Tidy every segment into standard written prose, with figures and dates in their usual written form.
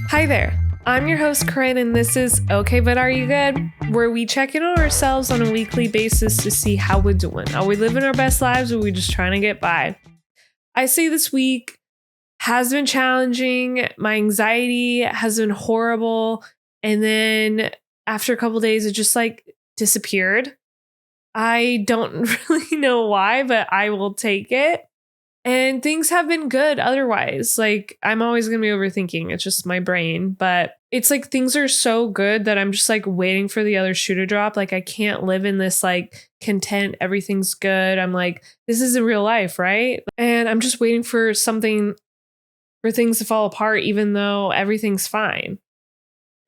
Hi there. I'm your host, Corinne, and this is Okay, But Are You Good? Where we check in on ourselves on a weekly basis to see how we're doing. Are we living our best lives or are we just trying to get by? I say this week has been challenging. My anxiety has been horrible. And then after a couple days, it just disappeared. I don't really know why, but I will take it. And things have been good otherwise. I'm always going to be overthinking. It's just my brain. But it's like things are so good that I'm just waiting for the other shoe to drop. I can't live in this content, everything's good. I'm like, this isn't real life, right? And I'm just waiting for something, for things to fall apart, even though everything's fine.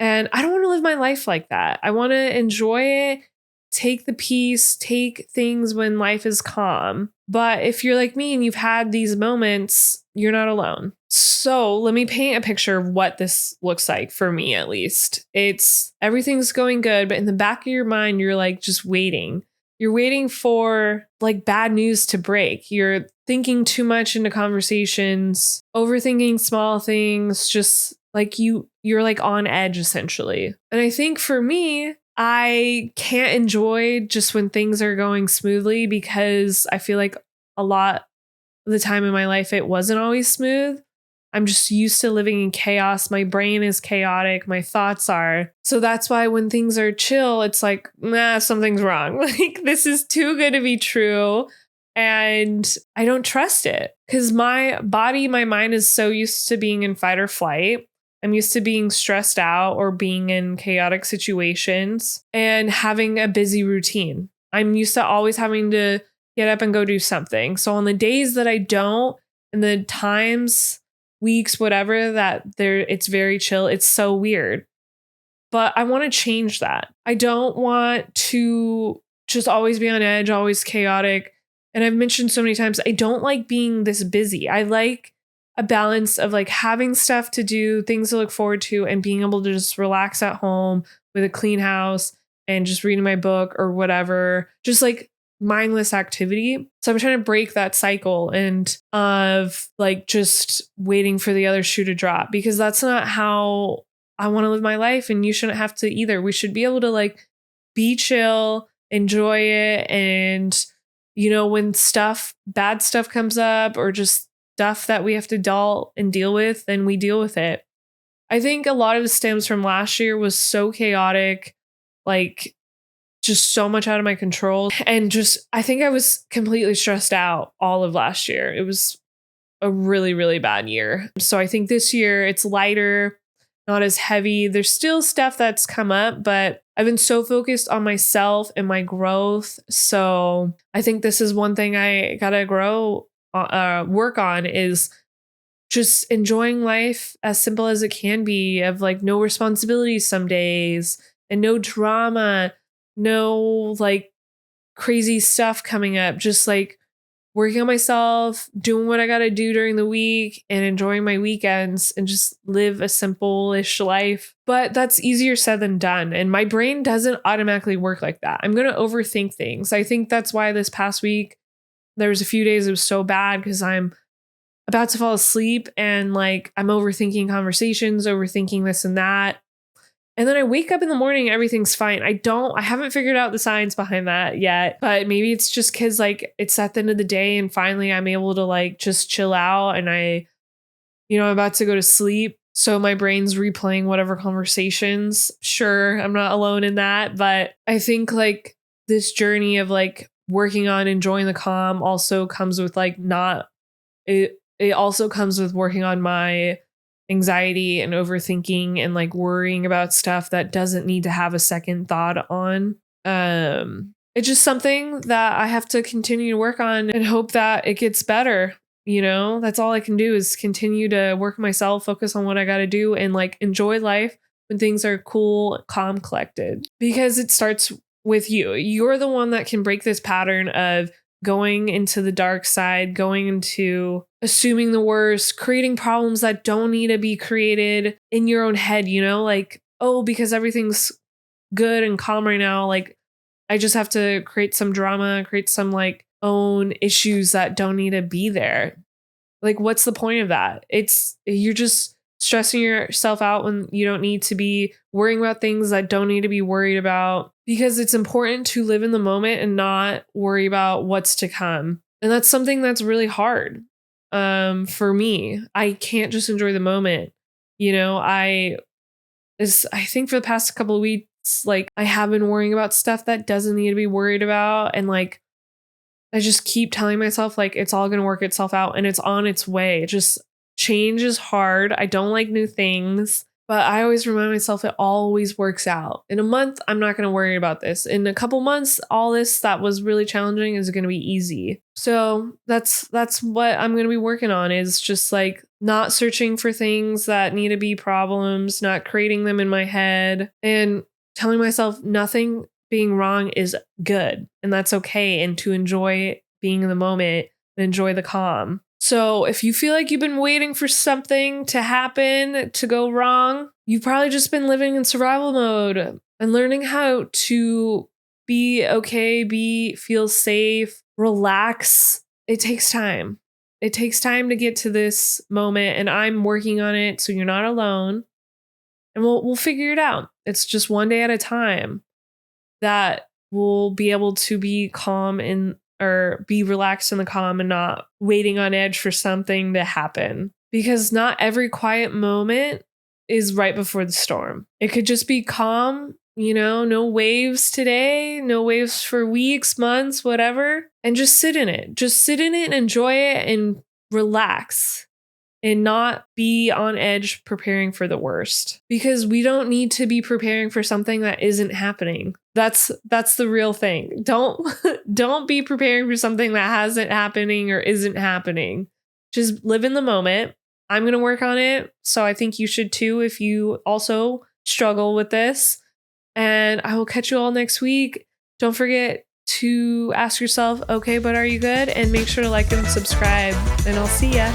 And I don't want to live my life like that. I want to enjoy it, take the peace, take things when life is calm. But if you're like me and you've had these moments, you're not alone. So let me paint a picture of what this looks like for me, at least. It's everything's going good, but in the back of your mind, you're just waiting. You're waiting for bad news to break. You're thinking too much into conversations, overthinking small things, just you're on edge essentially. And I think for me, I can't enjoy just when things are going smoothly because I feel like a lot of the time in my life, it wasn't always smooth. I'm just used to living in chaos. My brain is chaotic. My thoughts are. So that's why when things are chill, it's nah, something's wrong. This is too good to be true. And I don't trust it because my body, my mind is so used to being in fight or flight. I'm used to being stressed out or being in chaotic situations and having a busy routine. I'm used to always having to get up and go do something. So on the days that I don't, and the times, weeks, whatever, it's very chill. It's so weird. But I want to change that. I don't want to just always be on edge, always chaotic. And I've mentioned so many times, I don't like being this busy. I like a balance of having stuff to do, things to look forward to, and being able to just relax at home with a clean house and just reading my book or whatever, just mindless activity. So I'm trying to break that cycle and of just waiting for the other shoe to drop, because that's not how I want to live my life. And you shouldn't have to either. We should be able to be chill, enjoy it. And, when bad stuff comes up or just stuff that we have to dull and deal with, then we deal with it. I think a lot of it stems from last year was so chaotic, just so much out of my control. And I think I was completely stressed out all of last year. It was a really, really bad year. So I think this year it's lighter, not as heavy. There's still stuff that's come up, but I've been so focused on myself and my growth. So I think this is one thing I gotta work on, is just enjoying life as simple as it can be, of no responsibilities some days and no drama, no crazy stuff coming up, just working on myself, doing what I got to do during the week and enjoying my weekends and just live a simple-ish life. But that's easier said than done. And my brain doesn't automatically work like that. I'm going to overthink things. I think that's why this past week, there was a few days it was so bad because I'm about to fall asleep and I'm overthinking conversations, overthinking this and that. And then I wake up in the morning, everything's fine. I haven't figured out the science behind that yet, but maybe it's just because it's at the end of the day and finally I'm able to just chill out and I'm about to go to sleep. So my brain's replaying whatever conversations. Sure, I'm not alone in that, but I think this journey of working on enjoying the calm also comes with it also comes with working on my anxiety and overthinking and worrying about stuff that doesn't need to have a second thought on. It's just something that I have to continue to work on and hope that it gets better. That's all I can do is continue to work myself, focus on what I got to do, and enjoy life when things are cool, calm, collected, because it starts with you. You're the one that can break this pattern of going into the dark side, going into assuming the worst, creating problems that don't need to be created in your own head, oh, because everything's good and calm right now, I just have to create some drama, create some own issues that don't need to be there. Like, what's the point of that? You're just stressing yourself out when you don't need to be, worrying about things that don't need to be worried about, because it's important to live in the moment and not worry about what's to come. And that's something that's really hard. For me, I can't just enjoy the moment. You know, I think for the past couple of weeks, like, I have been worrying about stuff that doesn't need to be worried about. And like, I just keep telling myself, like, it's all going to work itself out and it's on its way. Just change is hard. I don't like new things, but I always remind myself it always works out. In a month, I'm not going to worry about this. In a couple months, all this that was really challenging is going to be easy. So that's what I'm going to be working on, is just like not searching for things that need to be problems, not creating them in my head, and telling myself nothing being wrong is good and that's okay, and to enjoy being in the moment and enjoy the calm. So if you feel like you've been waiting for something to happen to go wrong, you've probably just been living in survival mode, and learning how to be okay, feel safe, relax. It takes time. It takes time to get to this moment, and I'm working on it, so you're not alone. And we'll figure it out. It's just one day at a time that we'll be able to be calm or be relaxed in the calm and not waiting on edge for something to happen. Because not every quiet moment is right before the storm. It could just be calm, no waves today, no waves for weeks, months, whatever. And just sit in it. Just sit in it and enjoy it and relax. And not be on edge preparing for the worst, because we don't need to be preparing for something that isn't happening. That's the real thing. Don't be preparing for something that hasn't happening or isn't happening. Just live in the moment. I'm going to work on it. So I think you should too, if you also struggle with this. And I will catch you all next week. Don't forget to ask yourself, okay, but are you good? And make sure to like and subscribe, and I'll see ya.